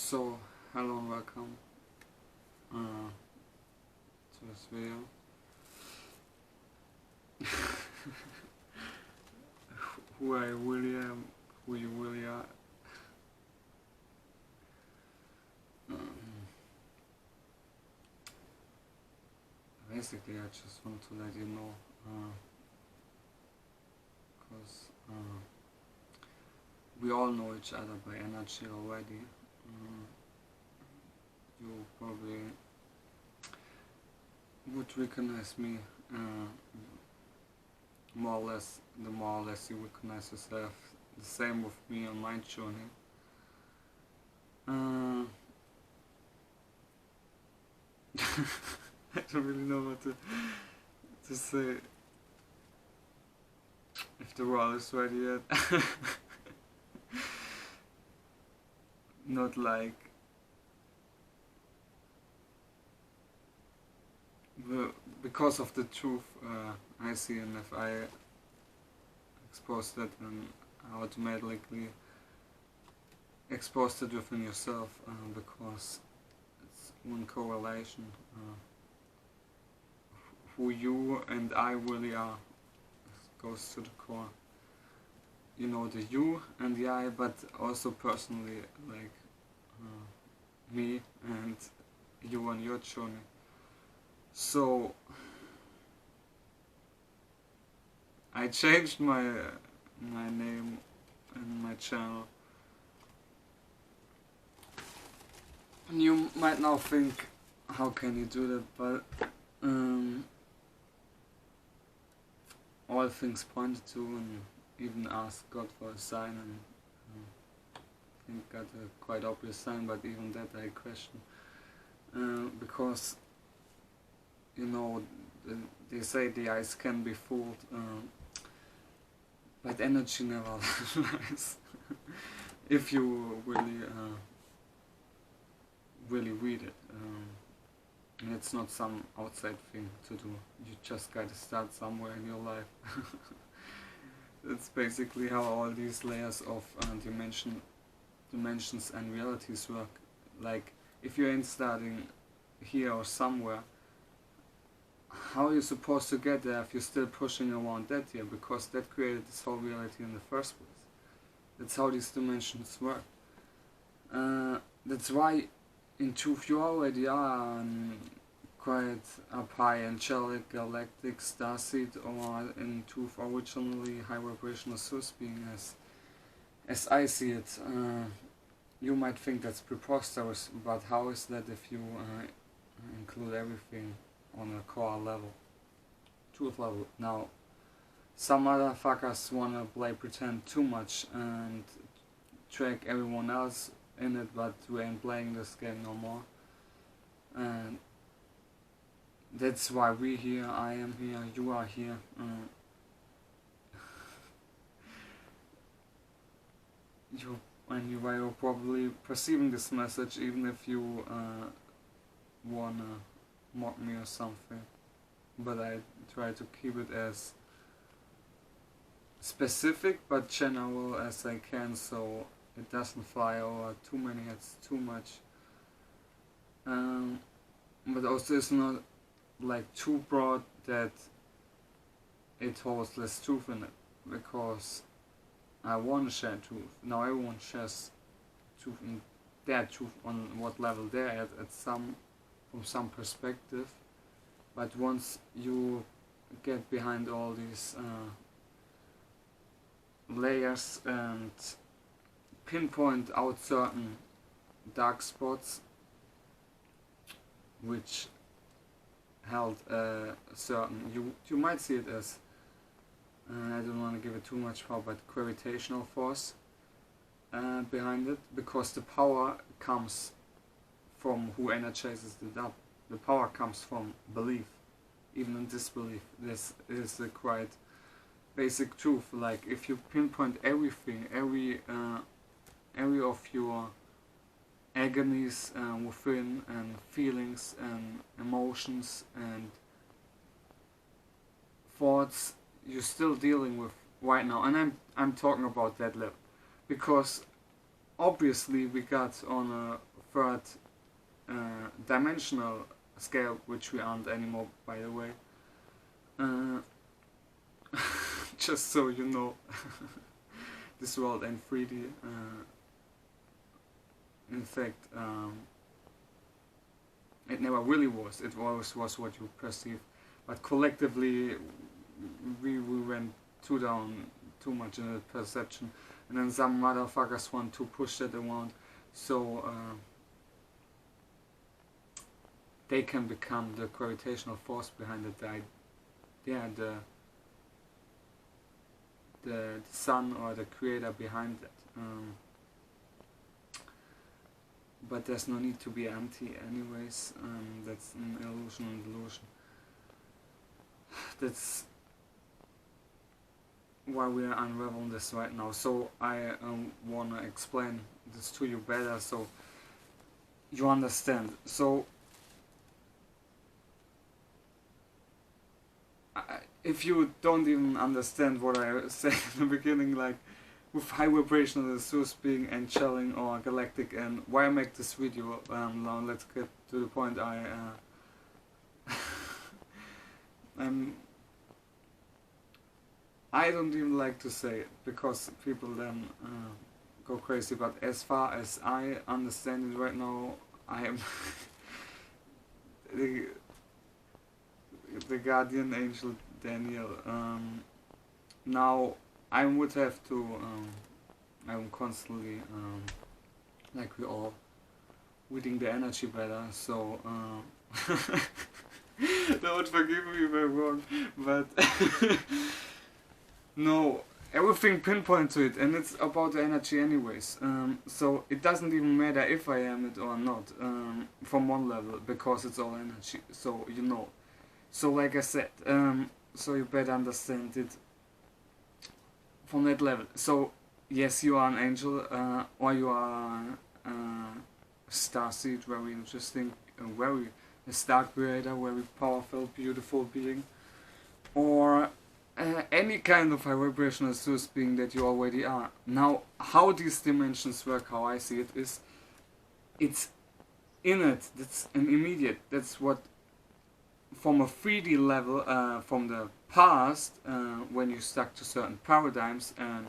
So, hello and welcome to this video. Who I really am, who you really are. Basically, I just want to let you know, because we all know each other by energy already. You probably would recognize me more or less, the more or less you recognize yourself. The same with me on my journey. I don't really know what to say. If the world is ready yet. Not like because of the truth I see, and if I expose that, then I automatically expose it within yourself, because it's one correlation. Who you and I really are goes to the core. You know, the you and the I, but also personally, like me and you on your journey. So I changed my name and my channel, and you might now think, how can you do that? But all things pointed to, and even asked God for a sign, and I think got a quite obvious sign, but even that I question, because you know, they say the eyes can be fooled, but energy never lies. If you really read it, and it's not some outside thing to do. You just gotta start somewhere in your life. That's basically how all these layers of dimensions and realities work. Like, if you ain't starting here or somewhere, how are you supposed to get there if you're still pushing around that here? Because that created this whole reality in the first place. That's how these dimensions work. That's why in truth you already are quite up high, angelic, galactic, starseed, or in truth originally high vibrational source being, as I see it. You might think that's preposterous, but how is that if you include everything on a core level, truth level? Now, some motherfuckers wanna play pretend too much and track everyone else in it, but we ain't playing this game no more. And that's why we here, I am here, you are here. You're probably perceiving this message, even if you wanna mock me or something. But I try to keep it as specific but general as I can, so it doesn't fly over too many heads too much. But also it's not like too broad that it holds less truth in it, because I want to share truth. Now everyone shares truth, and their truth on what level they're at from some perspective. But once you get behind all these layers and pinpoint out certain dark spots which held a certain, you might see it as, I don't want to give it too much power, but gravitational force behind it, because the power comes from who energizes it up. The power comes from belief, even in disbelief. This is a quite basic truth. Like, if you pinpoint everything, every of your agonies within, and feelings and emotions and thoughts you're still dealing with right now, and I'm talking about that level, because obviously we got on a third dimensional scale, which we aren't anymore, by the way. Just so you know, this world ain't 3D. In fact, it never really was. It always was what you perceive. But collectively, we went too much in the perception, and then some motherfuckers want to push that around, so they can become the gravitational force behind it. The sun or the creator behind it. But there's no need to be anti anyways. That's an illusion and delusion. That's why we are unraveling this right now. So I want to explain this to you better so you understand. So if you don't even understand what I said in the beginning, like with high vibrational source being angelic or galactic, and why I make this video, now let's get to the point. I don't even like to say it because people then go crazy, but as far as I understand it right now, I am the guardian angel Daniel. Now I would have to, I'm constantly, like we all, reading the energy better, so don't forgive me if I'm wrong, but no, everything pinpoints to it, and it's about the energy anyways, so it doesn't even matter if I am it or not, from one level, because it's all energy, so you know. So like I said, so you better understand it from that level. So yes, you are an angel, or you are a starseed, very interesting, a star creator, very powerful, beautiful being, or any kind of high vibrational source being that you already are. Now, how these dimensions work, how I see it, is it's innate, that's an immediate, that's what from a 3D level, from the past, when you stuck to certain paradigms and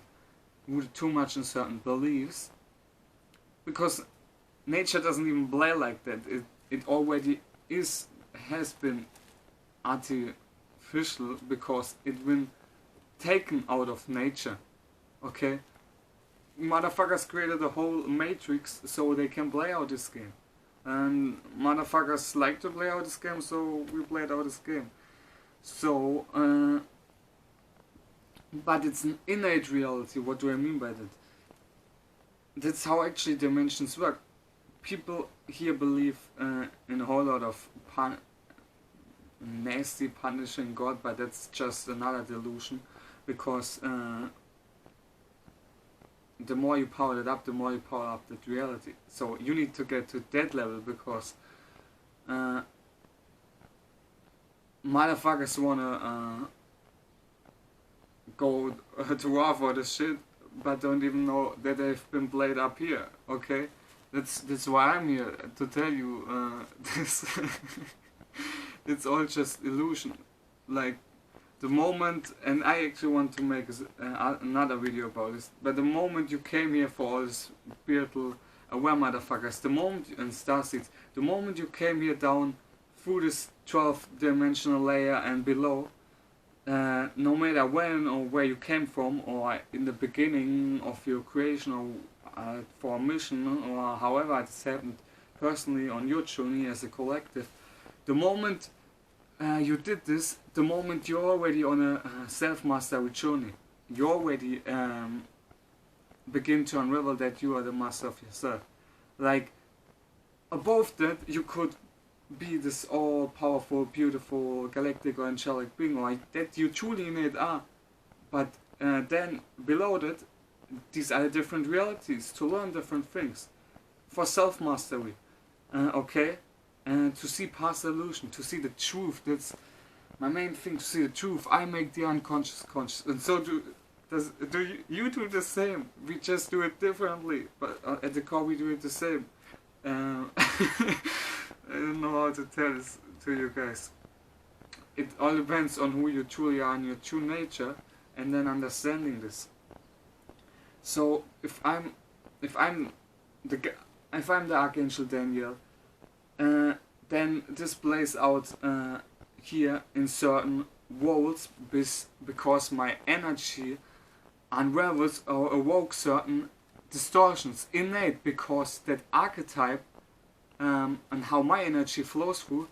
rooted too much in certain beliefs, because nature doesn't even play like that. It already has been artificial because it's been taken out of nature. Okay, motherfuckers created a whole matrix so they can play out this game. And motherfuckers like to play out this game, so we played out this game. So, but it's an innate reality. What do I mean by that? That's how actually dimensions work. People here believe in a whole lot of nasty punishing God, but that's just another delusion, because the more you power it up, the more you power up that reality. So you need to get to that level, because motherfuckers wanna go to war for this shit, but don't even know that they've been played up here. Okay, that's why I'm here, to tell you this. It's all just illusion. Like, the moment, and I actually want to make another video about this, but the moment you came here for all this spiritual aware motherfuckers, the moment, and starseeds, the moment you came here down through this 12th dimensional layer and below, no matter when or where you came from, or in the beginning of your creation, or for a mission, or however it's happened personally on your journey as a collective, the moment you did this, the moment you're already on a self-mastery journey, you already begin to unravel that you are the master of yourself. Like, above that, you could be this all-powerful, beautiful, galactic or angelic being, or that you truly innate are. But then, below that, these are different realities, to learn different things, for self-mastery, okay? And to see past illusion, to see the truth. That's my main thing, to see the truth. I make the unconscious conscious, and so do you do the same. We just do it differently, but at the core we do it the same. I don't know how to tell this to you guys. It all depends on who you truly are and your true nature, and then understanding this. So if I'm the if I'm the Archangel Daniel, then this plays out here in certain roles because my energy unravels or evokes certain distortions innate, because that archetype and how my energy flows through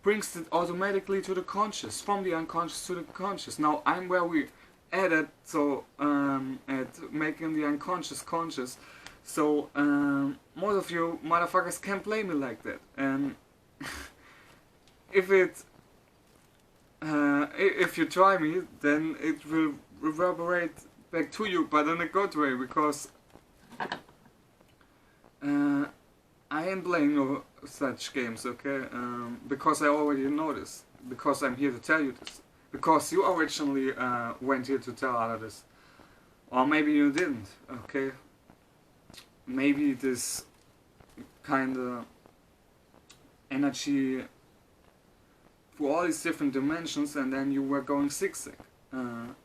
brings it automatically to the conscious, from the unconscious to the conscious. Now I'm very added so at making the unconscious conscious. So most of you motherfuckers can't play me like that. And if you try me, then it will reverberate back to you, but in a good way, because I ain't playing no such games, okay? Because I already know this. Because I'm here to tell you this. Because you originally went here to tell others. Or maybe you didn't, okay? Maybe this kind of energy for all these different dimensions, and then you were going zigzag.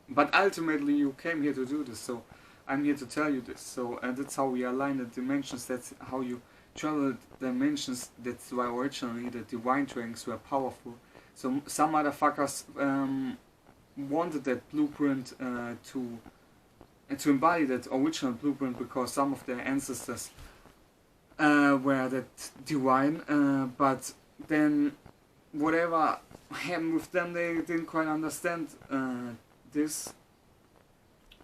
But ultimately you came here to do this, so I'm here to tell you this. So that's how we align the dimensions, that's how you travel dimensions. That's why originally the divine triangles were powerful. So some motherfuckers wanted that blueprint to embody that original blueprint, because some of their ancestors were that divine, but then whatever happened with them, they didn't quite understand this,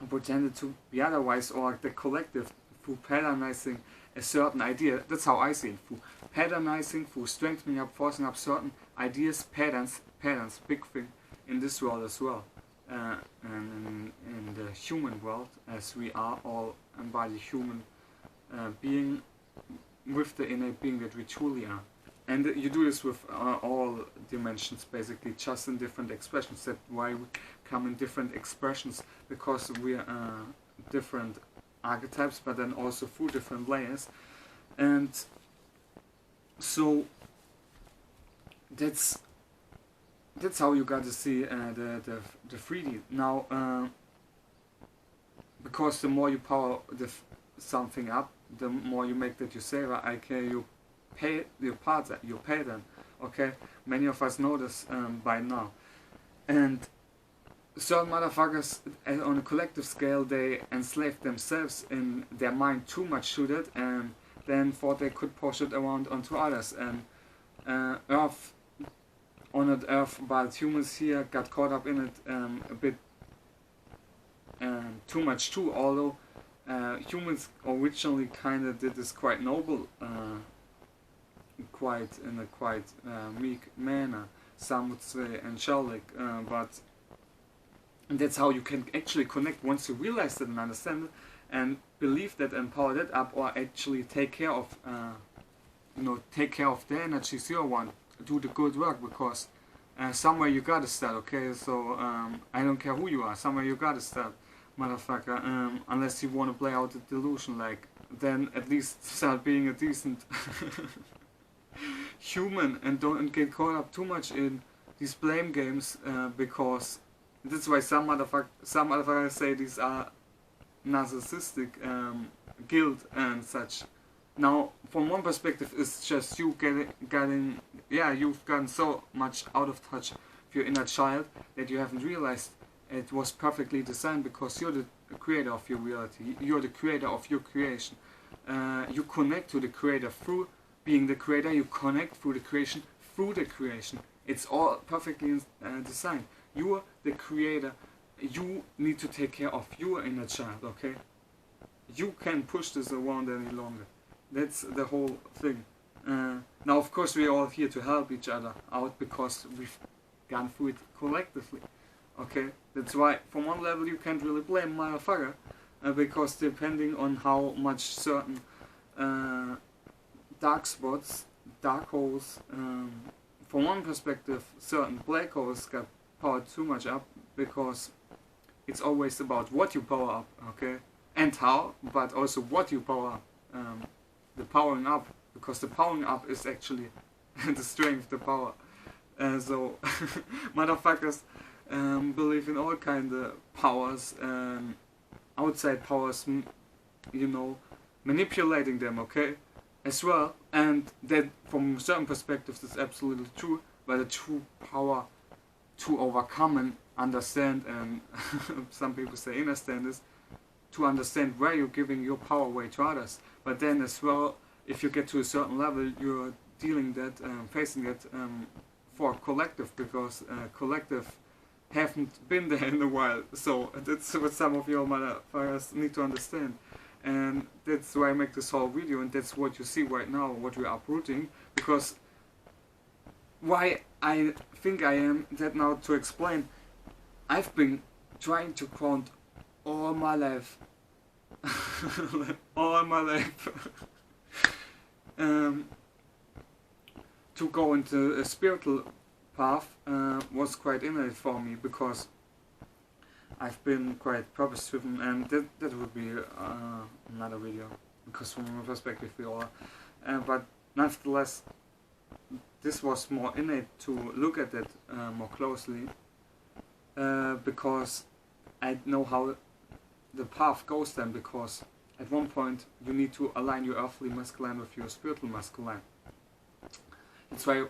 pretended to be otherwise, or the collective, through patternizing a certain idea. That's how I see it, through patternizing, through strengthening up, forcing up certain ideas, patterns, big thing in this world as well, and in the human world, as we are all embodied human being with the innate being that we truly are. And you do this with all dimensions, basically, just in different expressions. That's why we come in different expressions, because we are different archetypes, but then also through different layers. And so that's how you got to see the 3D. Now, because the more you power something up, the more you make that you say, okay, you pay your pattern, okay? Many of us know this by now. And certain motherfuckers on a collective scale, they enslaved themselves in their mind too much to that, and then thought they could push it around onto others. And Earth, honored Earth, but humans here got caught up in it a bit too much too, although humans originally kind of did this quite noble, quite meek manner, some would say angelic, but that's how you can actually connect once you realize it and understand it, and believe that and power that up, or actually take care of the energies you want, do the good work, because somewhere you gotta start, okay? So I don't care who you are, somewhere you gotta start, motherfucker, unless you want to play out the delusion, like, then at least start being a decent human, and don't get caught up too much in these blame games, because that's why some motherfuckers say these are narcissistic guilt and such. Now, from one perspective, it's just you you've gotten so much out of touch with your inner child that you haven't realized it was perfectly designed, because you're the creator of your reality, you're the creator of your creation. You connect to the creator through being the creator, you connect through the creation, It's all perfectly designed. You are the creator, you need to take care of your inner child, okay? You can't push this around any longer. That's the whole thing. Now, of course, we're all here to help each other out, because we've gone through it collectively, okay? That's why, from one level, you can't really blame motherfucker, because depending on how much certain dark spots, dark holes, from one perspective, certain black holes got powered too much up, because it's always about what you power up, okay? And how, but also what you power up. the powering up, because the powering up is actually the strength, the power. So motherfuckers believe in all kind of powers, outside powers, you know, manipulating them, okay, as well. And that from certain perspectives is absolutely true, but the true power to overcome and understand, and some people say understand, is to understand where you're giving your power away to others. But then as well, if you get to a certain level, you're dealing that, facing that for collective, because collective haven't been there in a while. So that's what some of your motherfuckers need to understand. And that's why I make this whole video, and that's what you see right now, what we're uprooting. Because why I think I am that now to explain, I've been trying to count all my life, all my life, to go into a spiritual path was quite innate for me, because I've been quite purpose driven, and that would be another video, because from my perspective we all but nevertheless this was more innate to look at it more closely, because I know how the path goes then, because at one point you need to align your earthly masculine with your spiritual masculine. That's why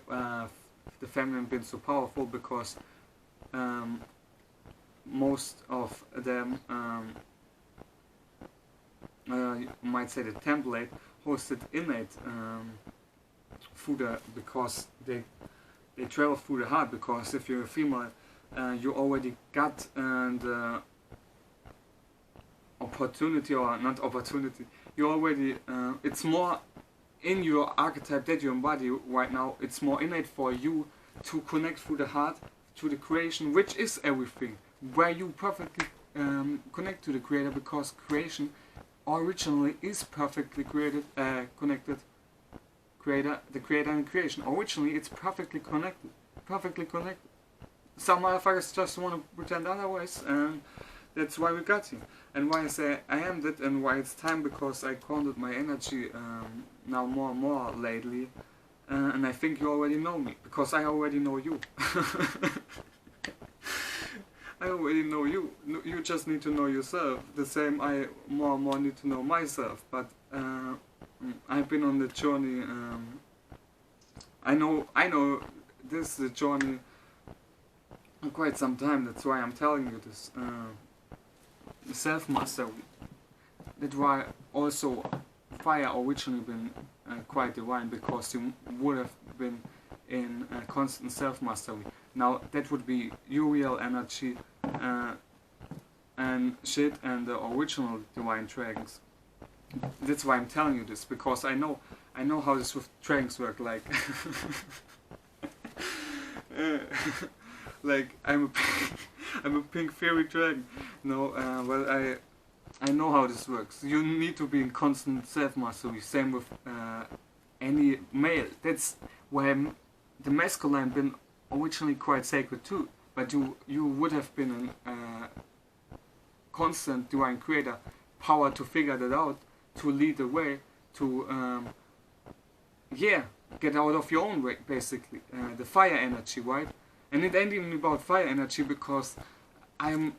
the feminine been so powerful, because most of them, you might say the template, hosted innate through because they travel through the heart. Because if you're a female, you already got the opportunity, or not opportunity, you already, it's more in your archetype that you embody right now. It's more innate for you to connect through the heart to the creation, which is everything, where you perfectly connect to the creator, because creation originally is perfectly created, connected. The creator and creation, originally it's perfectly connected, Some motherfuckers just want to pretend otherwise, and that's why we got here. And why I say I am that, and why it's time, because I counted my energy now more and more lately, and I think you already know me, because I already know you. I already know you. You just need to know yourself. The same, I more and more need to know myself. But I've been on the journey. I know this is a journey quite some time. That's why I'm telling you this. Self-mastery. That's why also fire originally been quite divine, because you would have been in constant self-mastery. Now that would be Uriel energy and shit, and the original divine dragons. That's why I'm telling you this, because I know how this with dragons work. Like, like I'm a pink fairy dragon. No, well I know how this works. You need to be in constant self-mastery. Same with any male. That's why the masculine been originally quite sacred too. But you would have been a constant divine creator, power to figure that out, to lead the way, to get out of your own way, basically. The fire energy, right? And it ain't even about fire energy, because I'm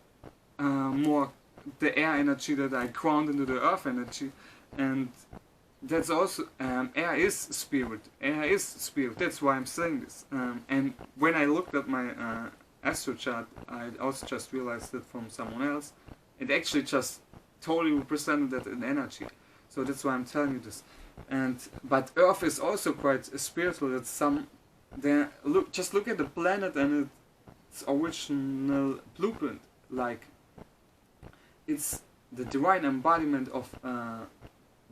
more the air energy that I ground into the earth energy, and that's also air is spirit. Air is spirit. That's why I'm saying this. And when I looked at my astro chart, I also just realized that from someone else, it actually just totally represented that in energy. So that's why I'm telling you this. But Earth is also quite spiritual. It's just look at the planet and its original blueprint. Like, it's the divine embodiment of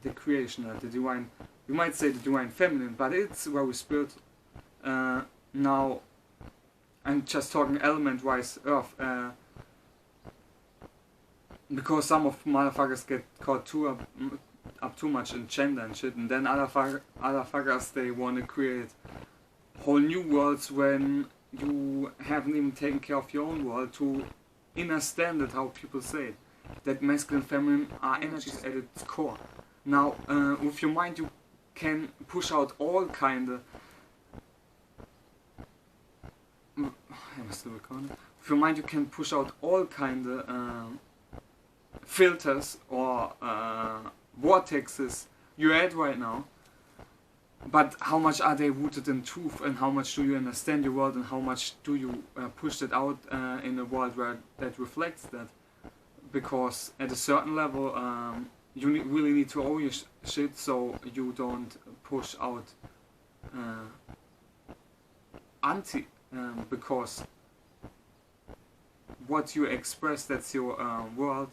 the creation, the divine. You might say the divine feminine, but it's very spiritual. Now, I'm just talking element-wise Earth. Because some of motherfuckers get caught up too much in gender and shit, and then other fuckers, they want to create whole new worlds when you haven't even taken care of your own world to understand it, how people say it. That masculine and feminine are energies at its core. Now, with your mind, you can push out all kind of if your mind you can push out all kind of filters or vortexes you had right now, but how much are they rooted in truth, and how much do you understand your world, and how much do you push it out in a world where that reflects that? Because at a certain level you really need to own your shit, so you don't push out anti, because what you express, that's your world,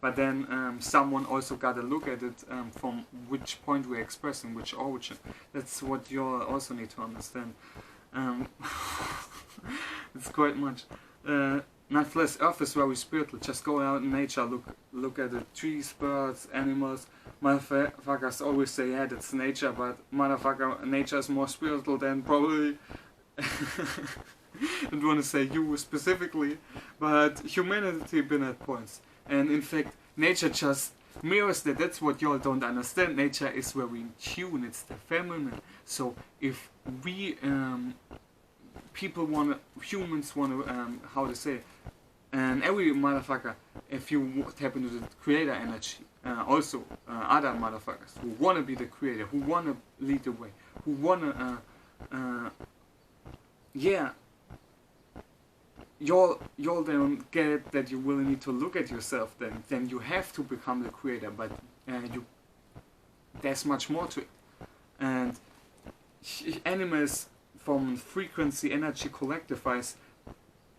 but then someone also gotta look at it from which point we're expressing, which origin. That's what you also need to understand. It's quite much. Nonetheless, Earth is very spiritual. Just go out in nature, look at the trees, birds, animals. Motherfuckers always say, yeah, that's nature, but motherfucker, nature is more spiritual than probably I don't want to say you specifically, but humanity been at points. And in fact, nature just mirrors that. That's what y'all don't understand. Nature is very in tune, it's the feminine. So if we, humans wanna, how to say, and every motherfucker, if you tap into the creator energy, also other motherfuckers who wanna be the creator, who wanna lead the way, who wanna, yeah, y'all don't get that you really need to look at yourself, then you have to become the creator, but there's much more to it. And animals from frequency energy collectivize,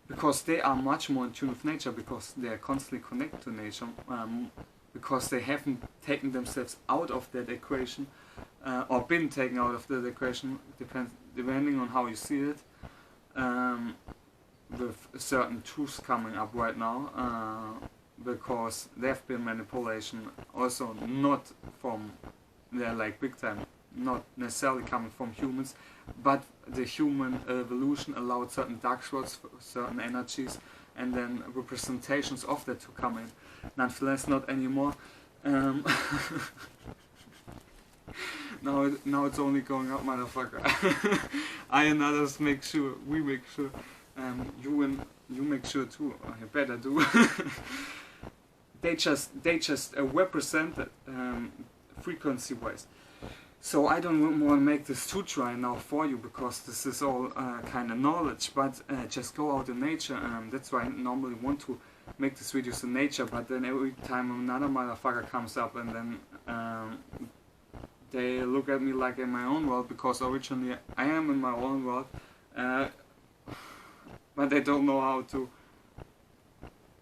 because they are much more in tune with nature, because they are constantly connected to nature, because they haven't taken themselves out of that equation, or been taken out of that equation, depending on how you see it. With certain truths coming up right now, because there have been manipulation, also not from, they're like big time, not necessarily coming from humans, but the human evolution allowed certain dark spots, certain energies, and then representations of that to come in. Nonetheless, not anymore. Now it's only going up, motherfucker. I and others make sure, we make sure. You make sure too. You better do. they just represented frequency-wise. So I don't want to make this too dry now for you, because this is all kind of knowledge. But just go out in nature. That's why I normally want to make these videos in nature. But then every time another motherfucker comes up, and then they look at me like in my own world, because originally I am in my own world. But they don't know how to.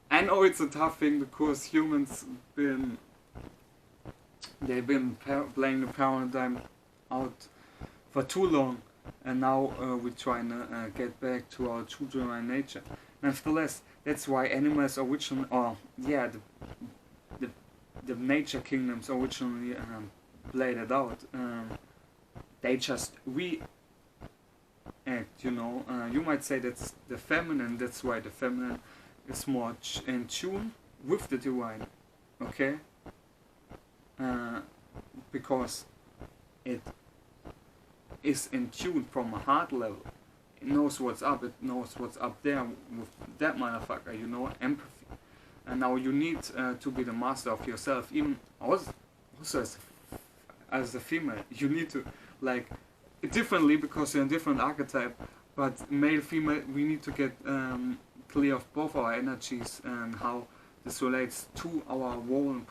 I know it's a tough thing, because humans they've been playing the paradigm out for too long, and now we're trying to get back to our true divine nature. Nevertheless, that's why animals originally, the nature kingdoms originally played it out. They just act, you might say that's the feminine. That's why the feminine is more in tune with the divine, okay? Because it is in tune from a heart level. It knows what's up. It knows what's up there with that motherfucker. Empathy. And now you need to be the master of yourself. Even also as a female, you need to differently, because you're a different archetype, but male, female, we need to get clear of both our energies and how this relates to our role and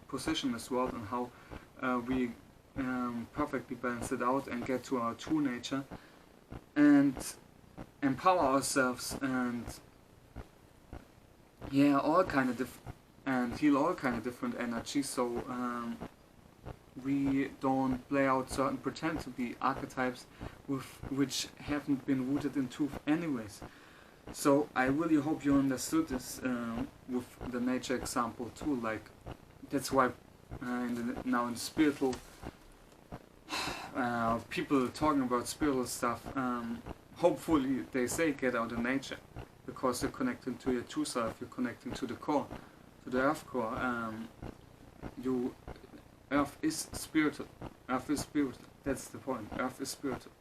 position as well, and how we perfectly balance it out and get to our true nature and empower ourselves, and all kind of and heal all kind of different energies. So we don't play out certain pretend to be archetypes which haven't been rooted in truth anyways. So I really hope you understood this with the nature example too. That's why now in the spiritual people talking about spiritual stuff, hopefully they say get out of nature, because you're connecting to your true self, you're connecting to the core, to the earth core. Earth is spiritual. Earth is spiritual. That's the point. Earth is spiritual.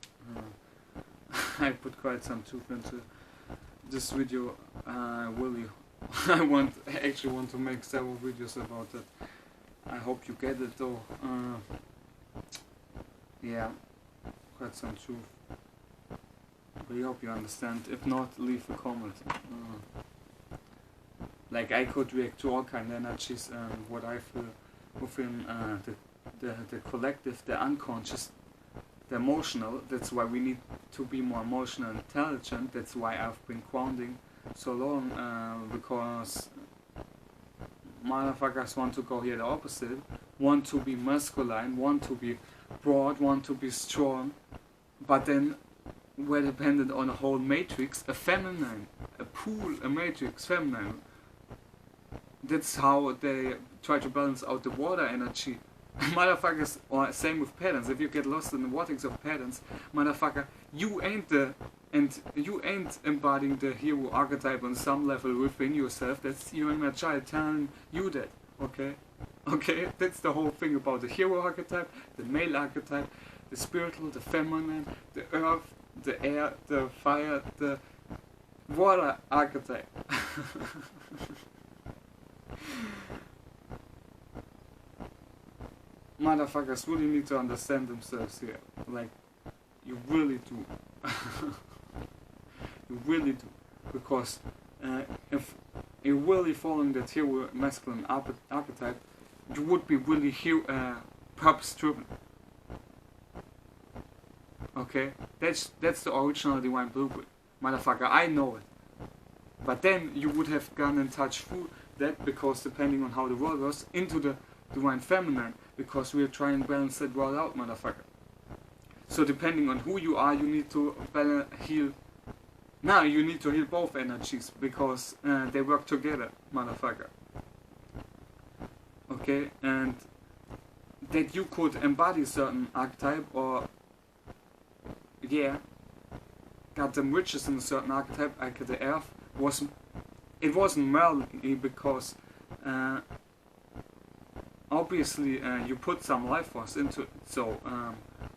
I put quite some truth into this video. Really, I actually want to make several videos about it. I hope you get it though. Yeah, quite some truth. We hope you understand. If not, leave a comment. Like I could react to all kind of energies and what I feel within the collective, the unconscious, the emotional. That's why we need to be more emotional and intelligent. That's why I've been grounding so long, because motherfuckers want to go here the opposite, want to be masculine, want to be broad, want to be strong, but then we're dependent on a whole matrix, a feminine, a pool, a matrix, feminine. That's how they try to balance out the water energy. Motherfuckers, or same with patterns, if you get lost in the vortex of patterns, motherfucker, you ain't embodying the hero archetype on some level within yourself. That's your inner child telling you that, okay? Okay, that's the whole thing about the hero archetype, the male archetype, the spiritual, the feminine, the earth, the air, the fire, the water archetype. Motherfuckers really need to understand themselves here. Like, you really do. You really do. Because if you're really following that hero masculine archetype, you would be really purpose driven. Okay? That's the original divine blueprint. Motherfucker, I know it. But then you would have gone and touched through that, because depending on how the world was, into the divine feminine, because we are trying to balance that world out, motherfucker. So depending on who you are, you need to heal. Now you need to heal both energies, because they work together, motherfucker. Okay, and that you could embody certain archetype, or yeah, got them riches in a certain archetype, like the earth, it wasn't merely because obviously you put some life force into it, so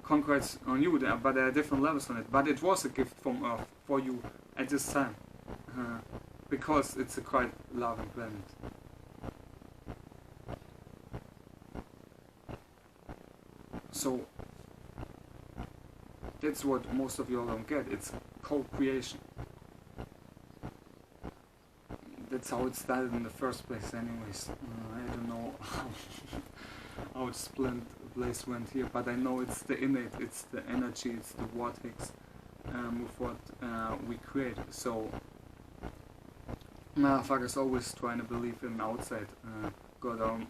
conquers on you there, but there are different levels on it. But it was a gift from Earth for you at this time, because it's a quite loving planet. So that's what most of y'all don't get. It's co-creation. That's how it started in the first place anyways. I don't know how its place went here, but I know it's the innate, it's the energy, it's the vortex with what we create. So motherfuckers always trying to believe in outside God, or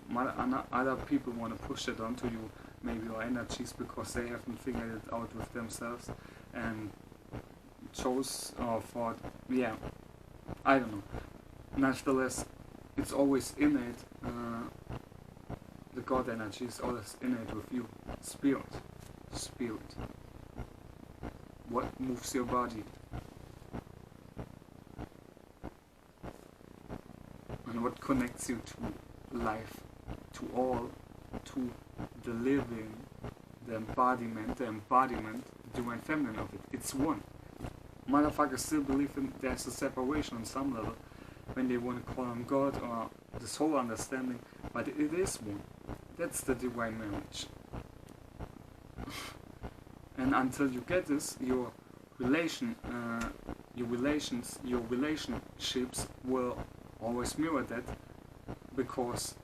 other people want to push it onto you, maybe, or energies, because they haven't figured it out with themselves and chose or thought, yeah, I don't know. Nevertheless, it's always innate. The God energy is always innate with you. Spirit. What moves your body? And what connects you to life, to all, to the living, the embodiment, the divine feminine of it. It's one. Motherfuckers still believe there's a separation on some level, when they want to call on God or this whole understanding, but it is one. That's the divine marriage. And until you get this, your relationships will always mirror that, because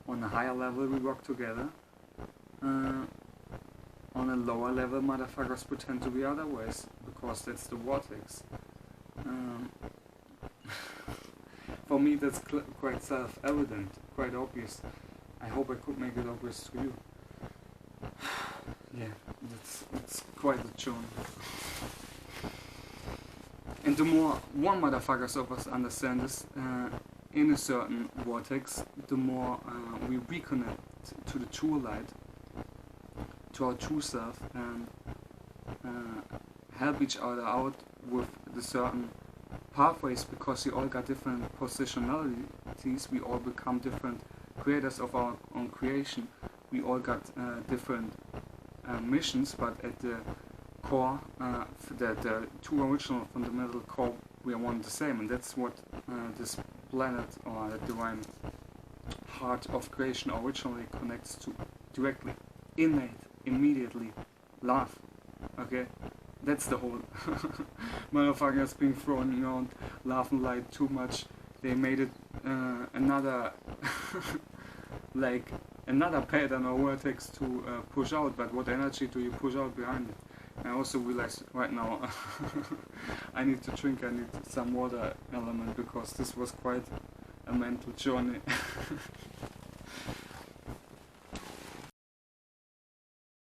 on a higher level we work together, on a lower level motherfuckers pretend to be otherwise, because that's the vortex. For me that's quite self-evident, quite obvious. I hope I could make it obvious to you. Yeah, it's quite a journey. And the more one motherfuckers of us understand this in a certain vortex, the more we reconnect to the true light, to our true self, and help each other out with the certain pathways, because we all got different positionalities, we all become different creators of our own creation, we all got different missions, but at the core, the two original fundamental core, we are one the same, and that's what this planet or the divine heart of creation originally connects to directly, innate, immediately, love. Okay, that's the whole motherfuckers being thrown around love and light too much. They made it another like another pattern or vertex to push out, but what energy do you push out behind it? I also realized right now I need to drink, I need some water element, because this was quite a mental journey.